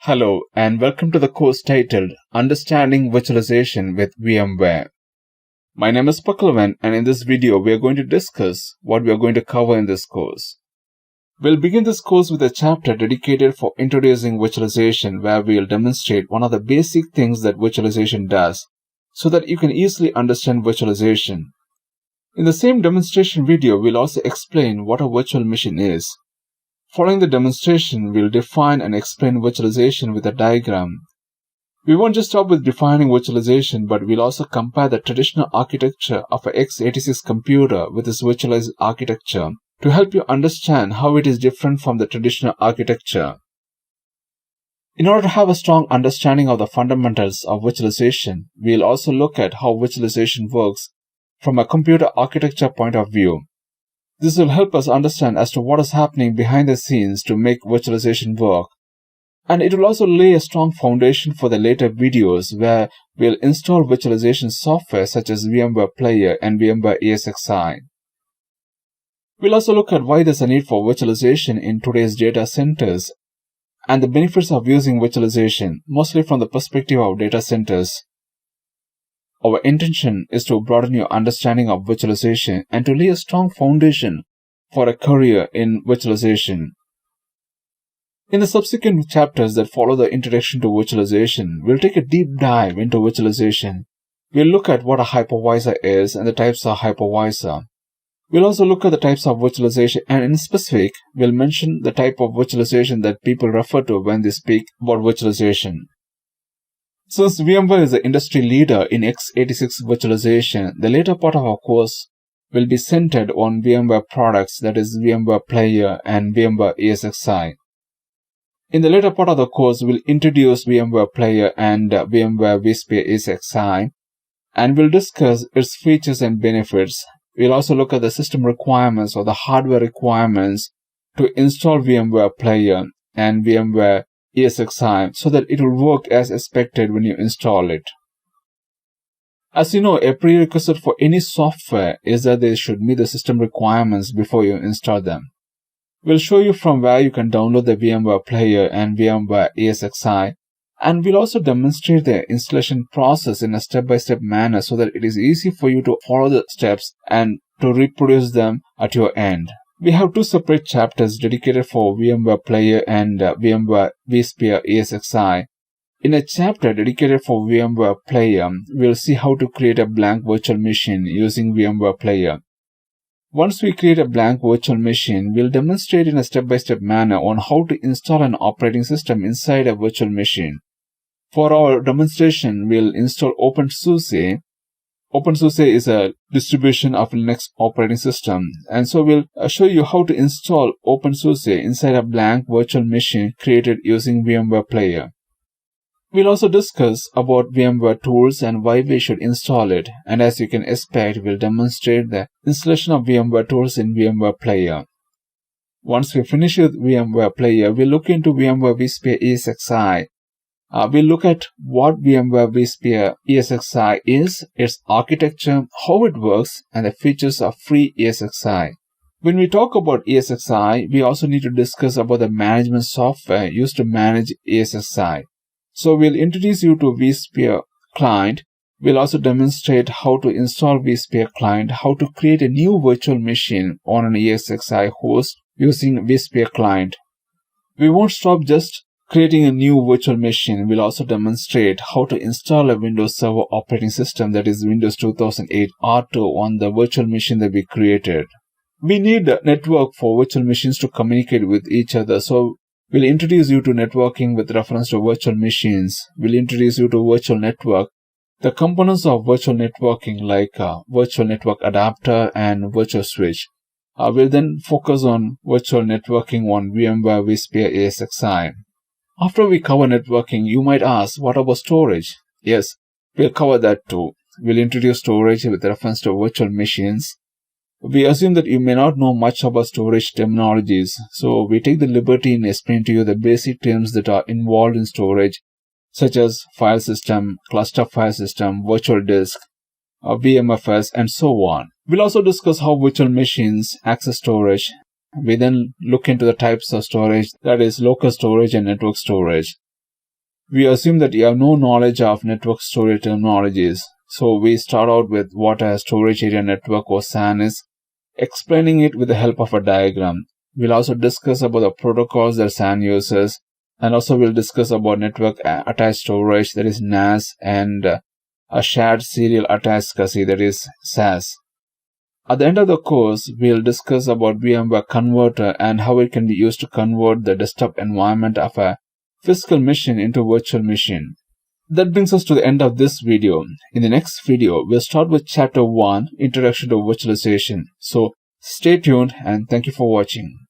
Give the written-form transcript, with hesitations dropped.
Hello and welcome to the course titled Understanding Virtualization with VMware. My name is Paklavan, and in this video we are going to discuss what we are going to cover in this course. We'll begin this course with a chapter dedicated for introducing virtualization, where we'll demonstrate one of the basic things that virtualization does so that you can easily understand virtualization. In the same demonstration video, we'll also explain what a virtual machine is. Following the demonstration, we'll define and explain virtualization with a diagram. We won't just stop with defining virtualization, but we'll also compare the traditional architecture of a x86 computer with its virtualized architecture to help you understand how it is different from the traditional architecture. In order to have a strong understanding of the fundamentals of virtualization, we'll also look at how virtualization works from a computer architecture point of view. This will help us understand as to what is happening behind the scenes to make virtualization work. And it will also lay a strong foundation for the later videos where we'll install virtualization software such as VMware Player and VMware ESXi. We'll also look at why there's a need for virtualization in today's data centers and the benefits of using virtualization, mostly from the perspective of data centers. Our intention is to broaden your understanding of virtualization and to lay a strong foundation for a career in virtualization. In the subsequent chapters that follow the introduction to virtualization, we'll take a deep dive into virtualization. We'll look at what a hypervisor is and the types of hypervisor. We'll also look at the types of virtualization, and in specific, we'll mention the type of virtualization that people refer to when they speak about virtualization. Since VMware is the industry leader in x86 virtualization, the later part of our course will be centered on VMware products, that is VMware Player and VMware ESXi. In the later part of the course, we'll introduce VMware Player and VMware vSphere ESXi, and we'll discuss its features and benefits. We'll also look at the system requirements or the hardware requirements to install VMware Player and VMware ESXi so that it will work as expected when you install it. As you know, a prerequisite for any software is that they should meet the system requirements before you install them. We'll show you from where you can download the VMware Player and VMware ESXi, and we'll also demonstrate the installation process in a step-by-step manner so that it is easy for you to follow the steps and to reproduce them at your end. We have two separate chapters dedicated for VMware Player and VMware vSphere ESXi. In a chapter dedicated for VMware Player, we'll see how to create a blank virtual machine using VMware Player. Once we create a blank virtual machine, we'll demonstrate in a step-by-step manner on how to install an operating system inside a virtual machine. For our demonstration, we'll install OpenSUSE. OpenSUSE is a distribution of Linux operating system, and so we'll show you how to install OpenSUSE inside a blank virtual machine created using VMware Player. We'll also discuss about VMware tools and why we should install it, and as you can expect, we'll demonstrate the installation of VMware tools in VMware Player. Once we finish with VMware Player, we'll look into VMware vSphere ESXi. We'll look at what VMware vSphere ESXi is, its architecture, how it works, and the features of free ESXi. When we talk about ESXi, we also need to discuss about the management software used to manage ESXi. So we'll introduce you to vSphere client. We'll also demonstrate how to install vSphere client, how to create a new virtual machine on an ESXi host using vSphere client. We won't stop just creating a new virtual machine. We'll also demonstrate how to install a Windows Server operating system, that is Windows 2008 R2, on the virtual machine that we created. We need a network for virtual machines to communicate with each other, so we'll introduce you to networking with reference to virtual machines. We'll introduce you to virtual network, the components of virtual networking like virtual network adapter and virtual switch. We'll then focus on virtual networking on VMware vSphere ESXi. After we cover networking, you might ask, what about storage? Yes, we'll cover that too. We'll introduce storage with reference to virtual machines. We assume that you may not know much about storage terminologies, so we take the liberty in explaining to you the basic terms that are involved in storage, such as file system, cluster file system, virtual disk, VMFS, and so on. We'll also discuss how virtual machines access storage. We then look into the types of storage, that is local storage and network storage. We assume that you have no knowledge of network storage terminologies. So we start out with what a storage area network or SAN is, explaining it with the help of a diagram. We'll also discuss about the protocols that SAN uses, and also we'll discuss about network attached storage, that is NAS, and a shared serial attached SCSI, that is SAS. At the end of the course, we'll discuss about VMware Converter and how it can be used to convert the desktop environment of a physical machine into a virtual machine. That brings us to the end of this video. In the next video, we'll start with Chapter 1, Introduction to Virtualization. So stay tuned and thank you for watching.